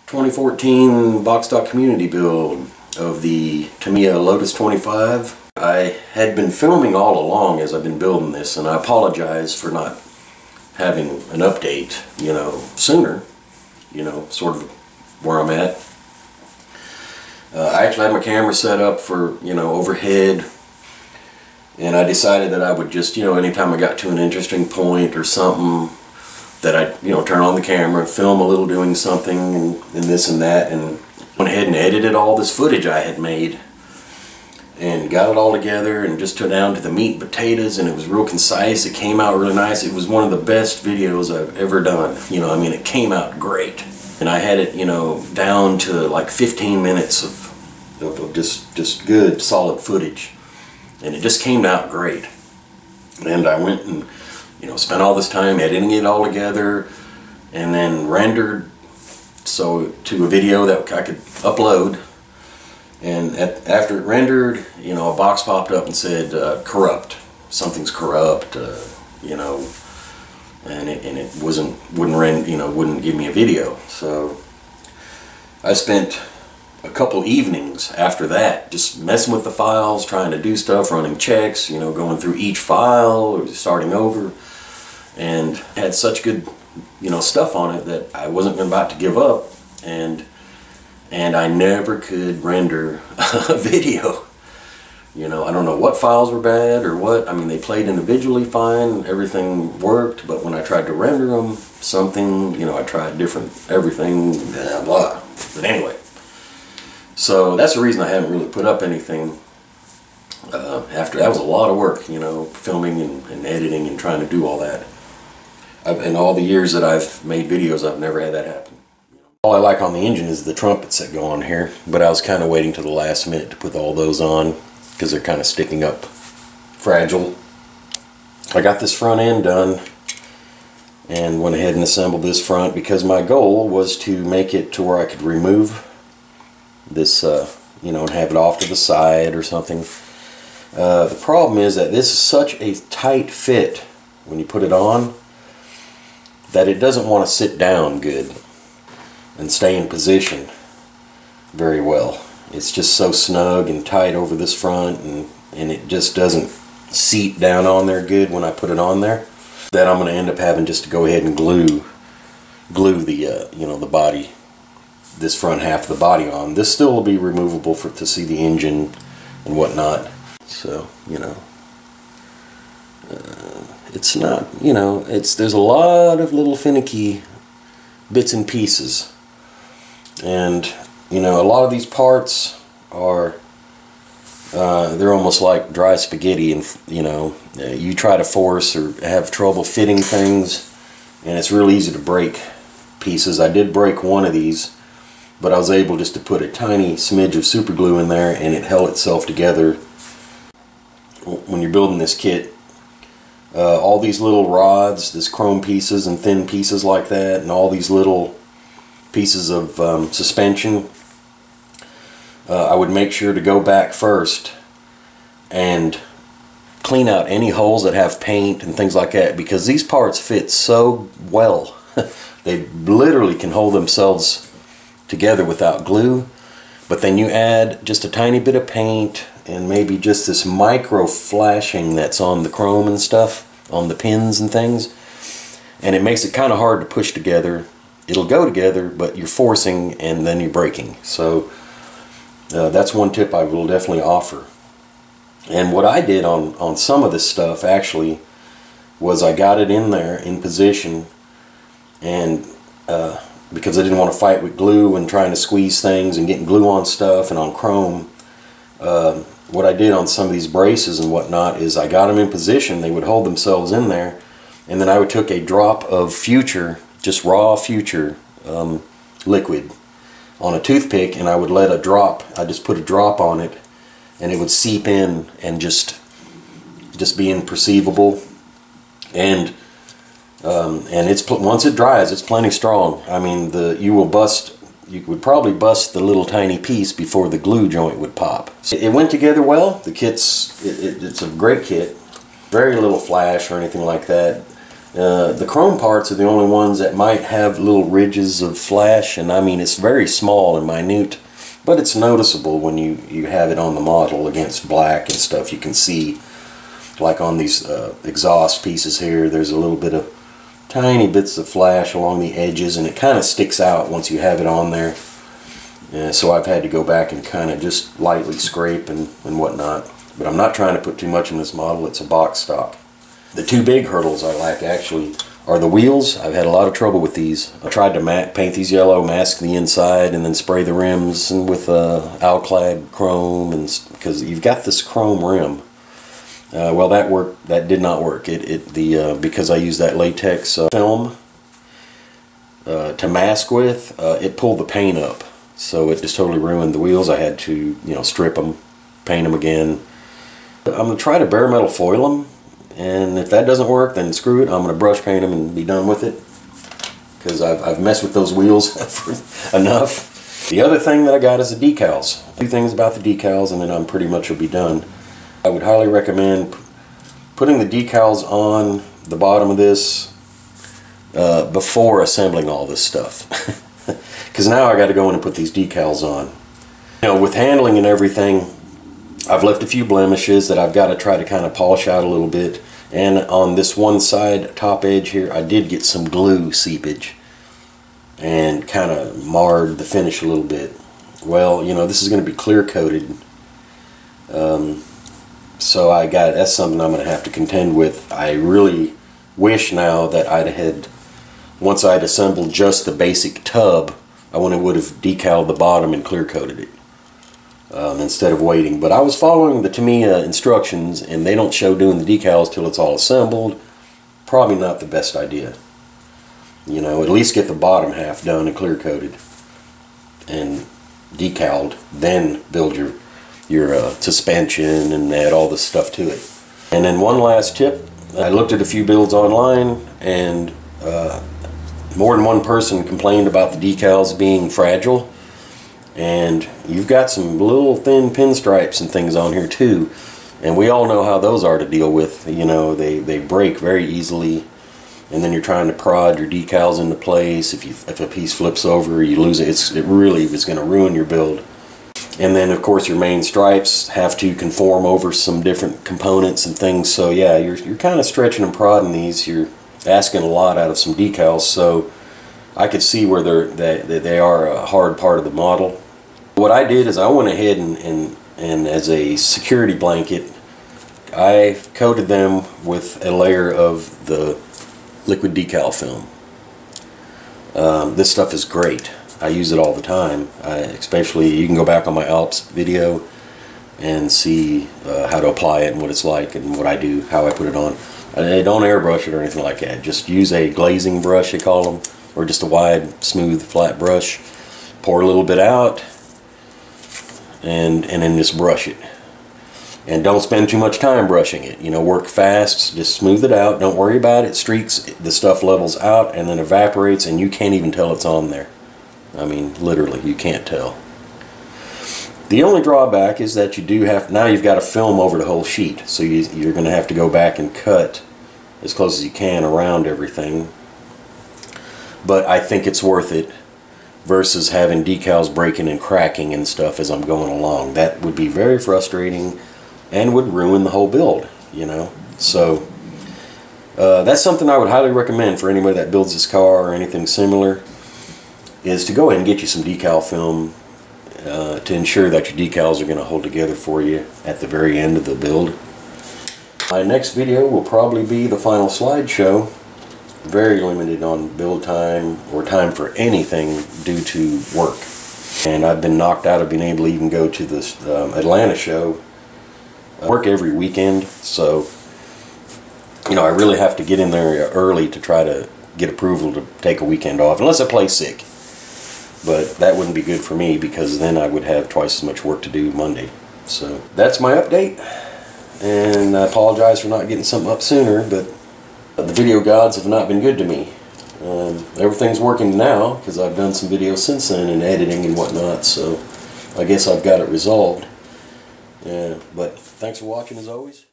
2014 box stock community build of the Tamiya Lotus 25. I had been filming all along as I've been building this, and I apologize for not having an update, sooner, sort of where I'm at. I actually had my camera set up for, overhead, and I decided that I would just, anytime I got to an interesting point or something, that I'd, turn on the camera, film a little doing something and this and that, and went ahead and edited all this footage I had made and got it all together and just took down to the meat and potatoes, and it was real concise. It came out really nice. It was one of the best videos I've ever done. It came out great. And I had it, down to like 15 minutes of just good, solid footage. And it just came out great. And I went and, spent all this time editing it all together, and then rendered to a video that I could upload. And after it rendered, a box popped up and said corrupt. Something's corrupt, and it wouldn't give me a video. So I spent a couple evenings after that just messing with the files, trying to do stuff, running checks, going through each file or starting over, and had such good stuff on it that I wasn't about to give up, and I never could render a video. I don't know what files were bad or what. I mean, they played individually fine, everything worked, but when I tried to render them, something, I tried different everything, blah, blah. But anyway, so that's the reason I haven't really put up anything after. That was a lot of work, filming and editing and trying to do all that. In all the years that I've made videos, I've never had that happen. All I like on the engine is the trumpets that go on here, but I was kind of waiting to the last minute to put all those on because they're kind of sticking up fragile. I got this front end done and went ahead and assembled this front because my goal was to make it to where I could remove this, and have it off to the side or something. The problem is that this is such a tight fit when you put it on that it doesn't want to sit down good and stay in position very well. It's just so snug and tight over this front, and it just doesn't seat down on there good when I put it on there, that I'm going to end up having just to go ahead and glue the the body, this front half of the body on. This still will be removable to see the engine and whatnot. So it's not, there's a lot of little finicky bits and pieces, and a lot of these parts are they're almost like dry spaghetti, and you try to force or have trouble fitting things, and it's real easy to break pieces. I did break one of these, but I was able just to put a tiny smidge of super glue in there, and it held itself together. When you're building this kit, all these little rods, this chrome pieces and thin pieces like that, and all these little pieces of suspension, I would make sure to go back first and clean out any holes that have paint and things like that, because these parts fit so well. They literally can hold themselves together without glue, but then you add just a tiny bit of paint and maybe just this micro flashing that's on the chrome and stuff, on the pins and things, and it makes it kind of hard to push together. It'll go together, but you're forcing and then you're breaking. So that's one tip I will definitely offer. And what I did on some of this stuff actually was I got it in there in position, and because I didn't want to fight with glue and trying to squeeze things and getting glue on stuff and on chrome, what I did on some of these braces and whatnot is I got them in position. They would hold themselves in there, and then I would took a drop of Future, just raw Future liquid, on a toothpick, and I would let a drop, I just put a drop on it, and it would seep in and just be imperceivable, and it's, once it dries, it's plenty strong. I mean, you would probably bust the little tiny piece before the glue joint would pop. It went together well. The kit's, it's a great kit. Very little flash or anything like that. The chrome parts are the only ones that might have little ridges of flash, and I mean it's very small and minute, but it's noticeable when you have it on the model against black and stuff. You can see, like on these exhaust pieces here, there's a little bit of tiny bits of flash along the edges, and it kind of sticks out once you have it on there. So I've had to go back and kind of just lightly scrape and whatnot. But I'm not trying to put too much in this model. It's a box stock. The two big hurdles I lack actually are the wheels. I've had a lot of trouble with these. I tried to paint these yellow, mask the inside, and then spray the rims and with alclad chrome, and because you've got this chrome rim. Well, that did not work. Because I used that latex film to mask with, it pulled the paint up. So it just totally ruined the wheels. I had to, strip them, paint them again. I'm going to try to bare metal foil them, and if that doesn't work, then screw it. I'm going to brush paint them and be done with it, because I've messed with those wheels enough. The other thing that I got is the decals. Two things about the decals, and then I'm pretty much will be done. I would highly recommend putting the decals on the bottom of this before assembling all this stuff. Because now I got to go in and put these decals on. With handling and everything, I've left a few blemishes that I've got to try to kind of polish out a little bit. And on this one side top edge here, I did get some glue seepage and kind of marred the finish a little bit. Well, this is going to be clear coated. So that's something I'm going to have to contend with. I really wish now that once I'd assembled just the basic tub, I would have decaled the bottom and clear coated it instead of waiting. But I was following the Tamiya instructions, and they don't show doing the decals till it's all assembled. Probably not the best idea. At least get the bottom half done and clear coated and decaled, then build your suspension and add all this stuff to it. And then one last tip, I looked at a few builds online, and more than one person complained about the decals being fragile, and you've got some little thin pinstripes and things on here too, and we all know how those are to deal with. They break very easily, and then you're trying to prod your decals into place. If a piece flips over, you lose it. It really is going to ruin your build. And then of course your main stripes have to conform over some different components and things. So yeah, you're kind of stretching and prodding these. You're asking a lot out of some decals, so I could see where they are a hard part of the model. What I did is I went ahead and as a security blanket, I coated them with a layer of the liquid decal film. This stuff is great. I use it all the time. Especially, you can go back on my Alps video and see how to apply it and what it's like and what I do, how I put it on. Don't airbrush it or anything like that. Just use a glazing brush, they call them, or just a wide, smooth, flat brush. Pour a little bit out, and then just brush it. And don't spend too much time brushing it. Work fast, just smooth it out. Don't worry about it. Streaks, the stuff levels out and then evaporates, and you can't even tell it's on there. I mean, literally, you can't tell. The only drawback is that now you've got to film over the whole sheet, so you're going to have to go back and cut as close as you can around everything. But I think it's worth it versus having decals breaking and cracking and stuff as I'm going along. That would be very frustrating and would ruin the whole build, So that's something I would highly recommend for anybody that builds this car or anything similar, is to go ahead and get you some decal film to ensure that your decals are going to hold together for you at the very end of the build. My next video will probably be the final slideshow. Very limited on build time or time for anything due to work. And I've been knocked out of being able to even go to this Atlanta show. I work every weekend, so I really have to get in there early to try to get approval to take a weekend off, unless I play sick. But that wouldn't be good for me, because then I would have twice as much work to do Monday. So that's my update, and I apologize for not getting something up sooner, but the video gods have not been good to me. Everything's working now because I've done some videos since then and editing and whatnot, so I guess I've got it resolved. But thanks for watching as always.